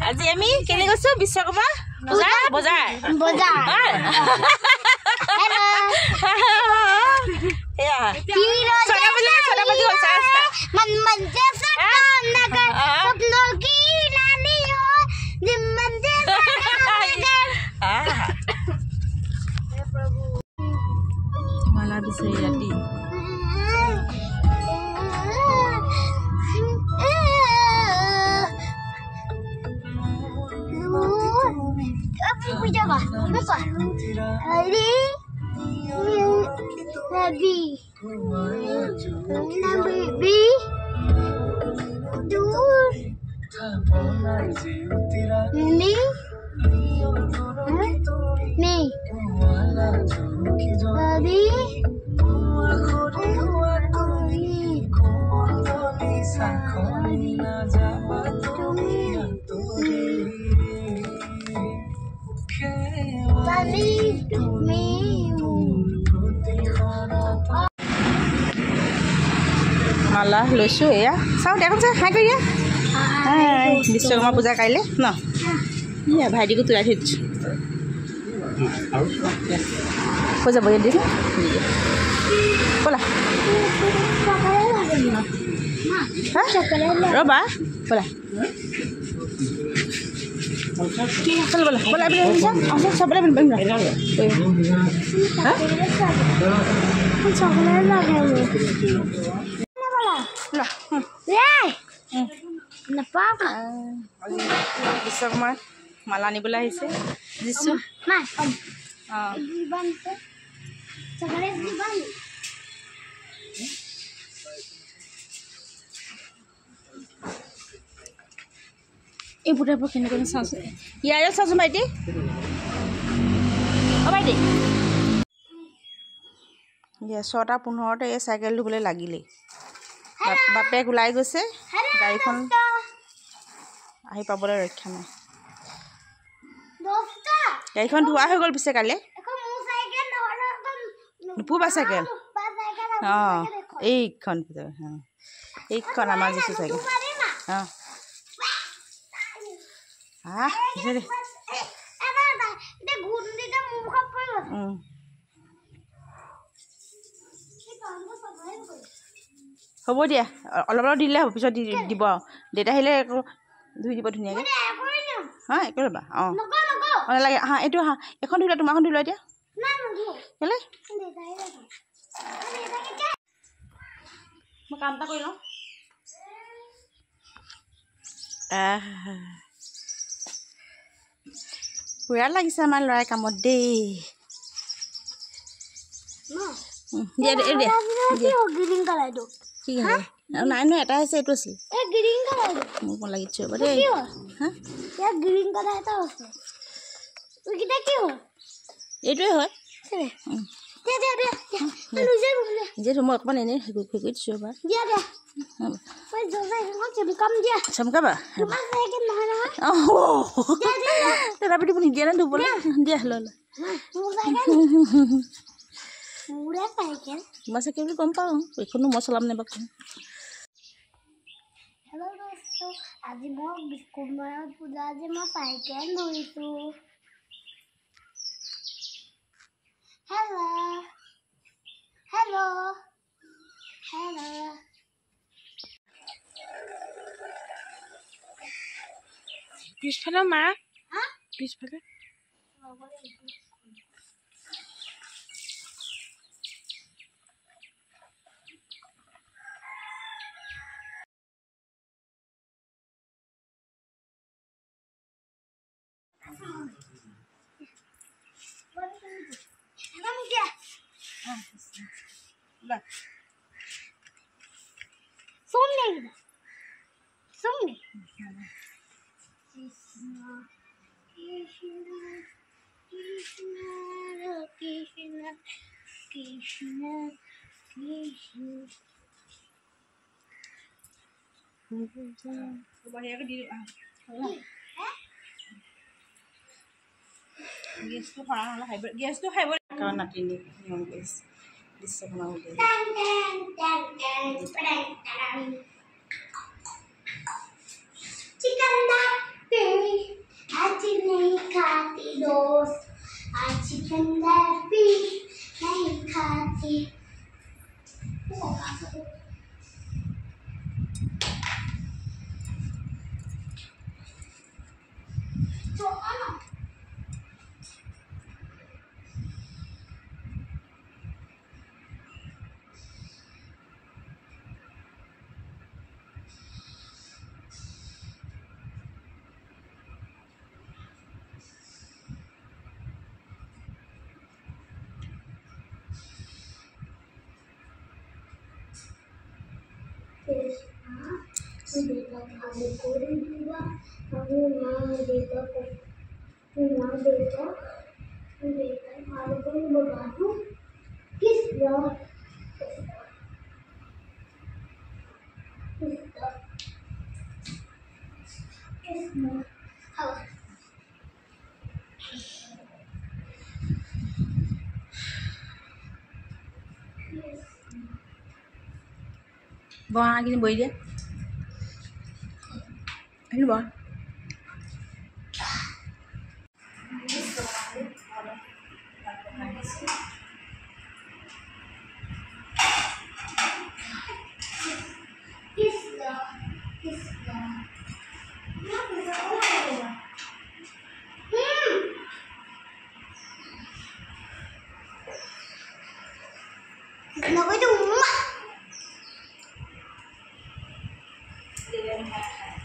আজি আমি কেনে গৈছো বিশ্বকৰ্মা বজাৰ মালা বিচাৰি ৰাতি মালা লৈছো এয়া চাওঁ দেখোন চাই হাই কৰি বিশ্বকৰ্মা পূজা কাইলৈ ন ভাইটিকো তোলাই থৈ দিছোঁ হৈ যাব ইয়াত দিছোঁ ব'লা ৰ'বা ব'লা চল ব'লা ব'লা চবলে বিশ্বকৰ্মাৰ মালা আনিবলৈ আহিছে দিছো এই বুঢ়াবোৰ কেনেকৈ চাওঁচোন ইয়াৰে চাওঁচোন ভাইটি অ ভাইটি 6:15 এই চাইকেল ধুবলৈ লাগিলেই বাপেক ওলাই গৈছে গাড়ীখন আহি পাবলৈ ৰক্ষা নাই গাড়ীখন ধোৱা হৈ গ'ল পিছে কালি নুপুবা চাইকেল অঁ এইখন আমাৰ যিছো চাইকেল অঁ হ'ব দিয়া অলপ অলপ দিলে হ'ব পিছত দিব দেউতা আহিলে একো ধুই দিব ধুনীয়াকৈ হা একো ল'বা অঁ নালাগে হা এইটো হা এখন ধুই লোৱা তোমাৰখন ধুই লোৱা এতিয়া কেলৈ মই কাম এটা কৰি লওঁ পুৰা লাগিছে আমাৰ ল'ৰাই কামত দেই দিয়া দিয়া কি নাই নহয় এটা আছে এইটো আছিল মোক লাগিছে হ'ব দেই এইটোৱে হয় যিহেতু মই অকণমান এনেই হেৰি দিছোঁ এবাৰ চমকাবা তথাপি তুমি নিদিয়া নে ধুবলৈ দিয়া লৈ ল তোমাৰ চাইকেল বুলি গম পাওঁ এইখনো মই চলাম নে বাৰু আজি মই বিশ্বকৰ্মাৰ পূজা আজি মই চাইকেল লৈছোঁ হেল্ল' পিছফালে মাৰা পিছফালে গেছটো খৰা হ'লে খাই গেছটো খাই কাৰণ নাতিনি নিয়ম কৰিছে Vishwakarma Bang, boy dia. Ini bang.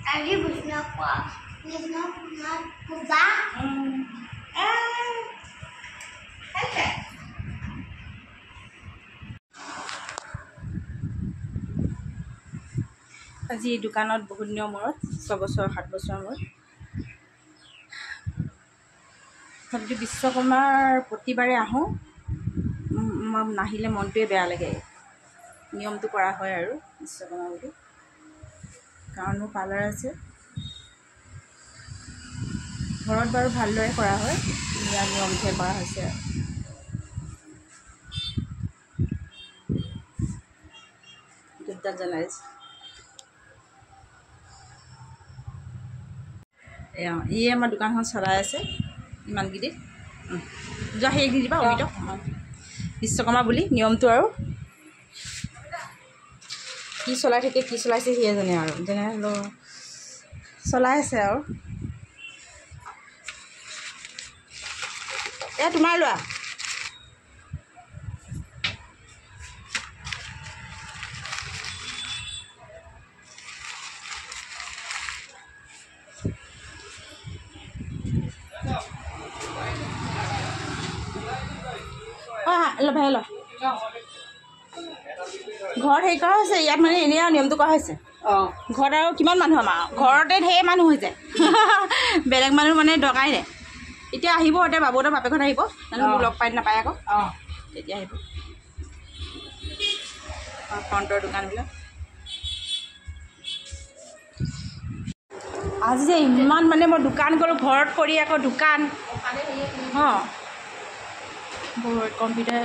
Tadi busnya apa? Busnya punya kuda. আজি দোকানত বহুত দিনৰ মূৰত 6 বছৰ 7 বছৰৰ মূৰত তথাপিতো বিশ্বকৰ্মাৰ প্ৰতিবাৰে আহোঁ। নাহিলে মনটোৱে বেয়া লাগে। নিয়মটো কৰা হয় আৰু বিশ্বকৰ্মা বুলি, কাৰণ মোৰ পাৰ্লাৰ আছে। ঘৰত বাৰু ভালদৰে কৰা হয়, ইয়াৰ নিয়মটোৱে কৰা হৈছে আৰু। ধূপডাল জ্বলাইছে। ই আমাৰ দোকানখন চলাই আছে ইমানকেইদিন। যোৱা সেই দি দিবা অমিতক। বিশ্বকৰ্মা বুলি নিয়মটো আৰু কি চলাই থাকে, কি চলাইছে সিয়ে জানে আৰু। যেনে হ'লেও চলাই আছে আৰু। তোমাৰ লোৱা। ভাই ল ঘৰত হেৰি কৰা হৈছে, ইয়াত মানে এনেই আৰু নিয়মটো কৰা হৈছে। ঘৰত আৰু কিমান মানুহ আমাৰ ঘৰতে ঢেৰ মানুহ হৈ যায়। বেলেগ মানুহ মানে দৰকাৰাই নাই। এতিয়া আহিব, এতিয়া বাবুহঁতৰ বাপেকহঁত আহিব, মোক লগ পাই নাপায় আকৌ। তেতিয়া আহিব ফ্ৰণ্টৰ দোকানবিলাক। আজি যে ইমান মানে মই দোকান কৰোঁ, ঘৰত কৰি আকৌ দোকান। কম্পিউটাৰ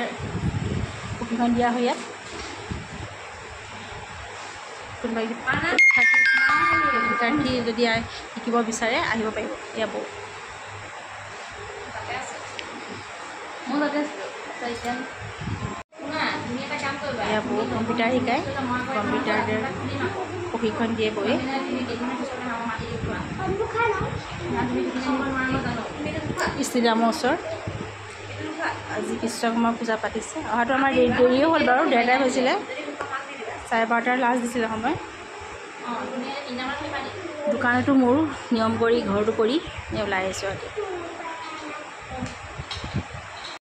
প্ৰশিক্ষণ দিয়া হয় ইয়াত। কোনোবাই শিক্ষাৰ্থী যদি শিকিব বিচাৰে আহিব পাৰিব। এয়া বৌ কম্পিউটাৰ শিকায়, কম্পিউটাৰ প্ৰশিক্ষণ দিয়ে বৌয়ে। ষ্টেডিয়ামৰ ওচৰত আজি বিশ্বকৰ্মা পূজা পাতিছে। অহাটো আমাৰ দেৰিও হ'ল বাৰু, 1:30 হৈছিলে, 12:30 লাষ্ট দিছিলে সময়। দোকানতো মোৰ নিয়ম কৰি ঘৰটো কৰি ওলাই আহিছোঁ আৰু।